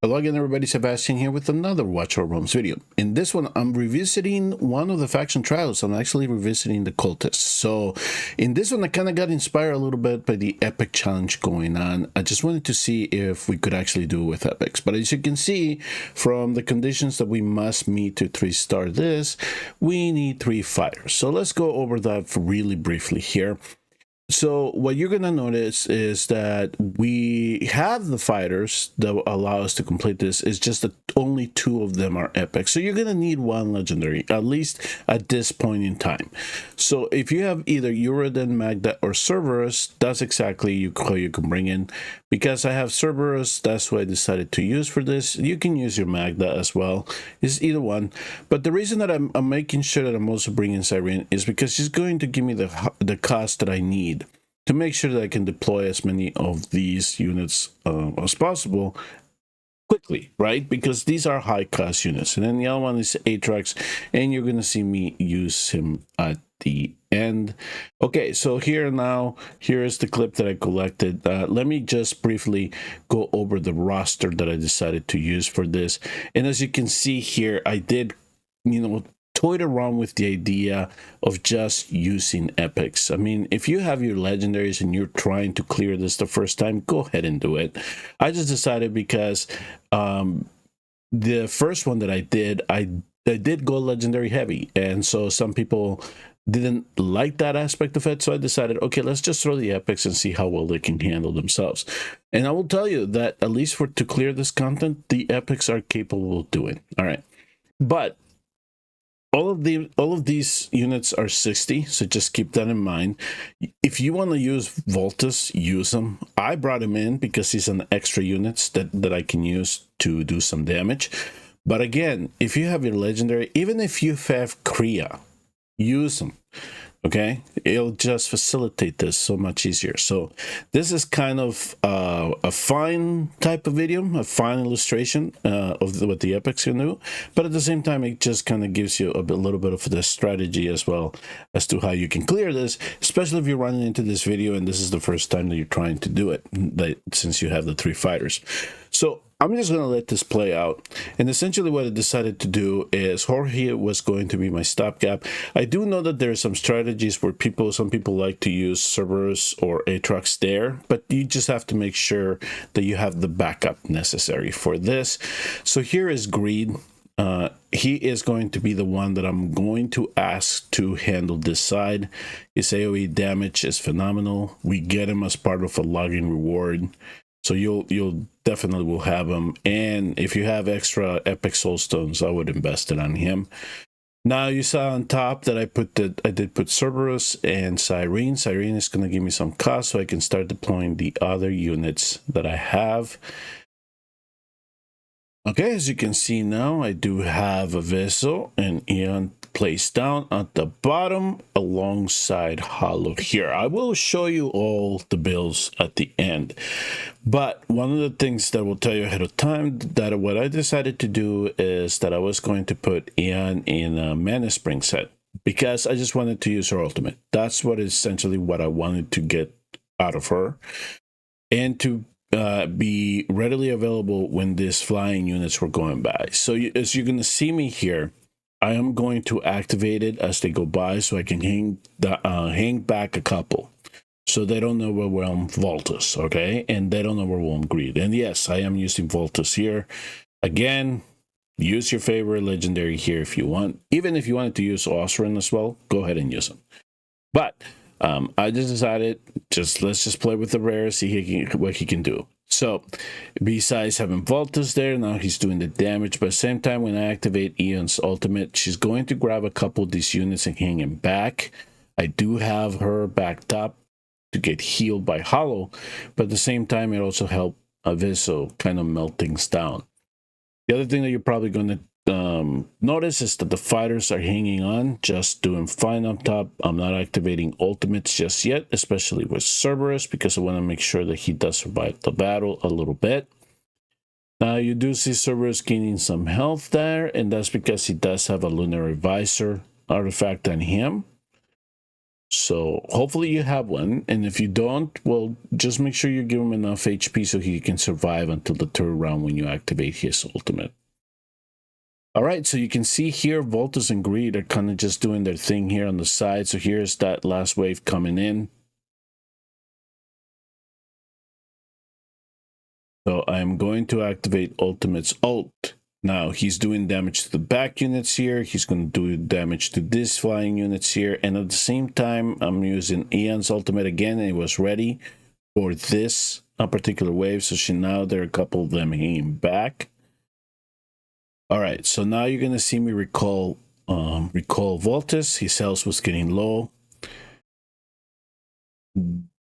Hello again, everybody. Sebastian here with another Watch Our Realms video. In this one, I'm revisiting one of the faction trials. I'm actually revisiting the Cultists. So in this one, I kind of got inspired a little bit by the Epic Challenge going on. I just wanted to see if we could actually do it with Epics. But as you can see, from the conditions that we must meet to 3-star this, we need 3 fighters. So let's go over that really briefly here. So what you're going to notice is that we have the fighters that will allow us to complete this. It's just that only 2 of them are epic. So you're going to need 1 legendary, at least at this point in time. So if you have either Uridan, Magda, or Cerberus, that's exactly how you can bring in. Because I have Cerberus, that's what I decided to use for this. You can use your Magda as well. It's either one. But the reason that I'm making sure that I'm also bringing Cyrene is because she's going to give me the cost that I need to make sure that I can deploy as many of these units as possible quickly, right? Because these are high cost units. And then the other one is Atrax, and you're going to see me use him at the end. Okay, so here is the clip that I collected. Let me just briefly go over the roster that I decided to use for this. And as you can see here, I did, toyed around with the idea of just using epics. I mean, if you have your legendaries and you're trying to clear this the first time, go ahead and do it. I just decided because the first one that I did go legendary heavy, and so some people didn't like that aspect of it. So I decided, okay, let's just throw the epics and see how well they can handle themselves. And I will tell you that at least to clear this content, the epics are capable of doing. All right, but all of these units are 60, so just keep that in mind. If you want to use Voltus, use him. I brought him in because he's an extra units that I can use to do some damage. But again, if you have your legendary, even if you have Kriya, use them. Okay, it'll just facilitate this so much easier. So this is kind of a fine type of video, a fine illustration of what the epics can do, but at the same time it just kind of gives you a little bit of the strategy as well as to how you can clear this, especially if you're running into this video and this is the first time that you're trying to do it, since you have the 3 fighters. So I'm just going to let this play out. And essentially what I decided to do is Jorge was going to be my stopgap. I do know that there are some strategies where some people like to use Cerberus or Atrax there, but you just have to make sure that you have the backup necessary for this. So here is Greed. He is going to be the one that I'm going to ask to handle this side. His AoE damage is phenomenal. We get him as part of a logging reward. So you'll definitely will have him, and if you have extra epic soul stones, I would invest it on him. Now you saw on top that I did put Cerberus and Cyrene. Cyrene is going to give me some cost, so I can start deploying the other units that I have. Okay, as you can see now, I do have a vessel and Eon placed down at the bottom alongside Hollow here. I will show you all the builds at the end, but one of the things that I will tell you ahead of time, that what I decided to do is that I was going to put Eon in a Mana Spring set because I just wanted to use her ultimate. That's essentially what I wanted to get out of her, and to be readily available when these flying units were going by. So as you're going to see me here, I am going to activate it as they go by, so I can hang back a couple, so they don't overwhelm Voltus, okay? And they don't overwhelm Greed. And yes, I am using Voltus here. Again, use your favorite legendary here if you want. Even if you wanted to use Osran as well, go ahead and use them. But I just decided, let's just play with the rare, see what he can do. So besides having Voltus there, now he's doing the damage, but at the same time, when I activate Eon's ultimate, she's going to grab a couple of these units and hang him back. I do have her backed up to get healed by Hollow, but at the same time, it also helped Aviso kind of melt things down. The other thing that you're probably going to notice is that the fighters are hanging on, just doing fine up top. I'm not activating ultimates just yet, especially with Cerberus, because I want to make sure that he does survive the battle a little bit. Now you do see Cerberus gaining some health there, and that's because he does have a Lunar Visor artifact on him. So hopefully you have one, and if you don't, well, just make sure you give him enough HP so he can survive until the third round when you activate his ultimate. All right, so you can see here, Voltus and Greed are kind of just doing their thing here on the side. So here's that last wave coming in. So I'm going to activate Ultimate's ult. Now he's doing damage to the back units here. He's going to do damage to these flying units here. And at the same time, I'm using Ian's ultimate again, and it was ready for this particular wave. So now there are a couple of them hanging back. All right, so now you're going to see me recall Voltus. His health was getting low.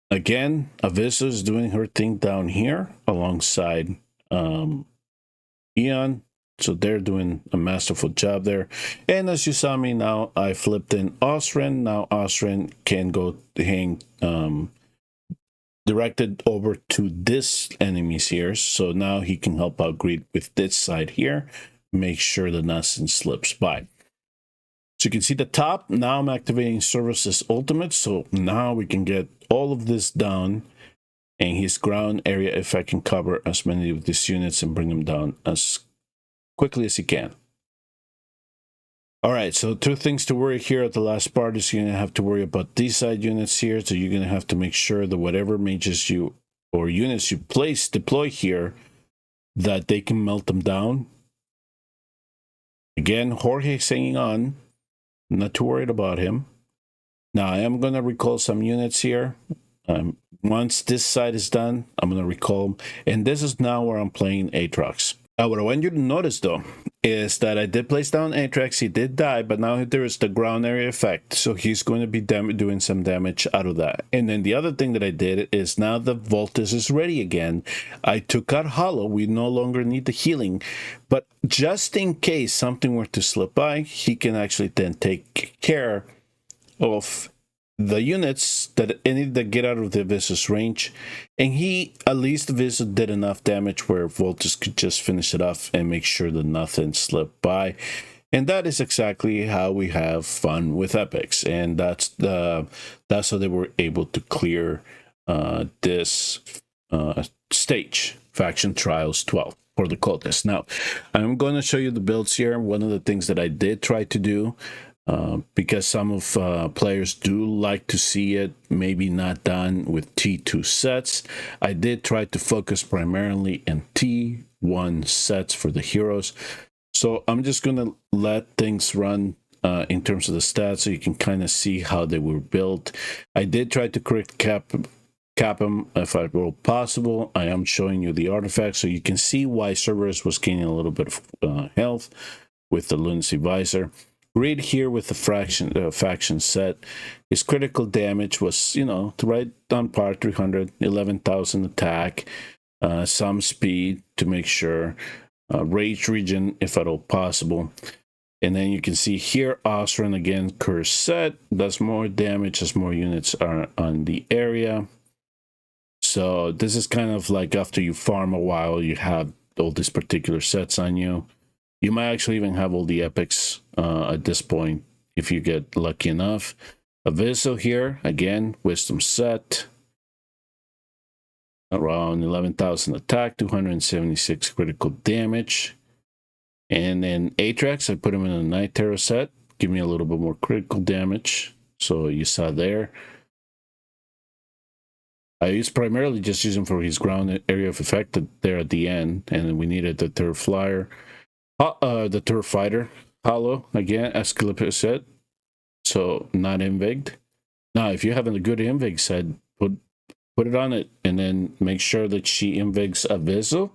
Again, Avisa is doing her thing down here alongside Ian. So they're doing a masterful job there. And as you saw me now, I flipped in Osren. Now Osren can go hang directed over to this enemies here. So now he can help out Greed with this side here. Make sure that nothing slips by. So you can see the top. Now I'm activating Service's ultimate. So now we can get all of this down. And his ground area effect can cover as many of these units and bring them down as quickly as he can. All right, so two things to worry here at the last part is you're going to have to worry about these side units here. So you're going to have to make sure that whatever mages you or units you deploy here, that they can melt them down. Again, Jorge's hanging on. I'm not too worried about him. Now, I am going to recall some units here. Once this side is done, I'm going to recall them. And this is now where I'm playing Aatrox. Now, what I want you to notice, though, is that I did place down Aatrox. He did die, but now there is the ground area effect. So he's going to be doing some damage out of that. And then the other thing that I did is now the Voltus is ready again. I took out Hollow. We no longer need the healing. But just in case something were to slip by, he can actually then take care of the units that any that get out of the Avisa's range, and at least Avisa did enough damage where Voltus could just finish it off and make sure that nothing slipped by. And that is exactly how we have fun with epics, and that's how they were able to clear this stage, Faction Trials 12 for the Cultists. Now, I'm going to show you the builds here. One of the things that I did try to do, because some of players do like to see it maybe not done with T2 sets. I did try to focus primarily in T1 sets for the heroes. So I'm just going to let things run in terms of the stats so you can kind of see how they were built. I did try to correct cap them if I were possible. I am showing you the artifacts so you can see why Cerberus was gaining a little bit of health with the Lunacy Visor. Greed here with the faction set. His critical damage was, right on par, 300, 11,000 attack, some speed to make sure, rage regen if at all possible. And then you can see here, Osran again, curse set, does more damage as more units are on the area. So this is kind of like after you farm a while, you have all these particular sets on you. You might actually even have all the epics at this point if you get lucky enough. Avisa here, again, wisdom set. Around 11,000 attack, 276 critical damage. And then Aatrox, I put him in a Night Terror set. Give me a little bit more critical damage. So you saw there. I used primarily just use him for his ground area of effect there at the end. And then we needed the third flyer. The third fighter, Hollow, again, as Calippo said. So not inviged. Now, if you have a good invig set, put it on it, and then make sure that she invigs Avisa,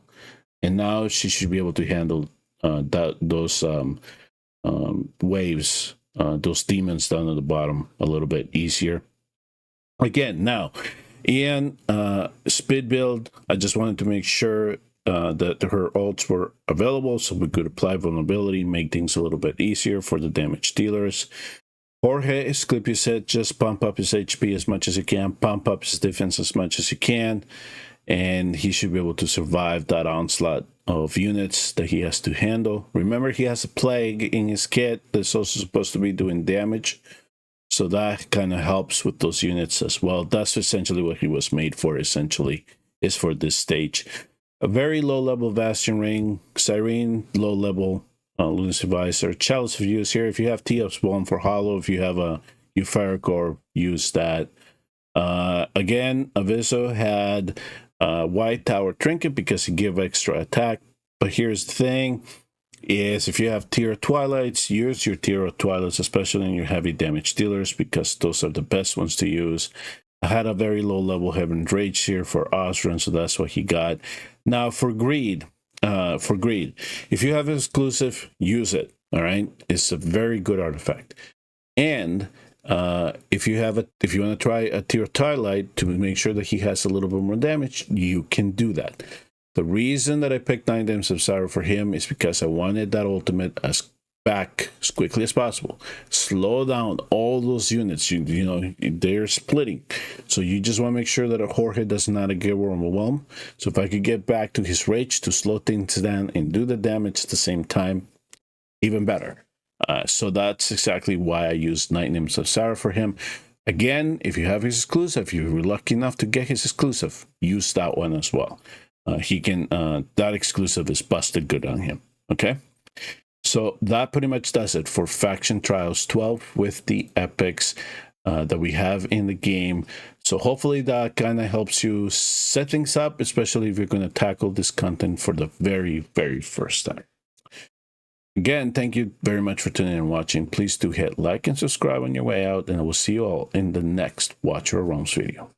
and now she should be able to handle those waves, those demons down at the bottom a little bit easier. Again, now, Ian, speed build, I just wanted to make sure that her ults were available so we could apply vulnerability, make things a little bit easier for the damage dealers. Jorge, as Clippy said, just pump up his HP as much as you can, pump up his defense as much as you can, and he should be able to survive that onslaught of units that he has to handle. Remember, he has a plague in his kit that's also supposed to be doing damage. So that kind of helps with those units as well. That's essentially what he was made for, essentially, is for this stage. A very low level Bastion Ring, Cyrene, low level Lunacy Visor, Chalice of Use here. If you have Tea of Spawn for Hollow, if you have a Euphoric Orb, use that. Again, Aviso had White Tower Trinket because it gives extra attack. But here's the thing, is if you have Tier Twilights, use your Tier Twilights, especially in your heavy damage dealers, because those are the best ones to use. I had a very low level Heaven Rage here for Osran, so that's what he got. Now for Greed, if you have an exclusive, use it. All right, it's a very good artifact. And if you want to try a Tier Twilight to make sure that he has a little bit more damage, you can do that. The reason that I picked 9 Dames of Sorrow for him is because I wanted that ultimate back as quickly as possible. Slow down all those units. You know, they're splitting. So you just want to make sure that Jorge does not get overwhelmed. So if I could get back to his rage to slow things down and do the damage at the same time, even better. So that's exactly why I used 9 Names of Sarah for him. Again, if you have his exclusive, if you're lucky enough to get his exclusive, use that one as well. That exclusive is busted good on him. Okay. So that pretty much does it for Faction Trials 12 with the epics that we have in the game. So hopefully that kind of helps you set things up, especially if you're going to tackle this content for the very, very first time. Again, thank you very much for tuning in and watching. Please do hit like and subscribe on your way out, and I will see you all in the next Watch Your Realms video.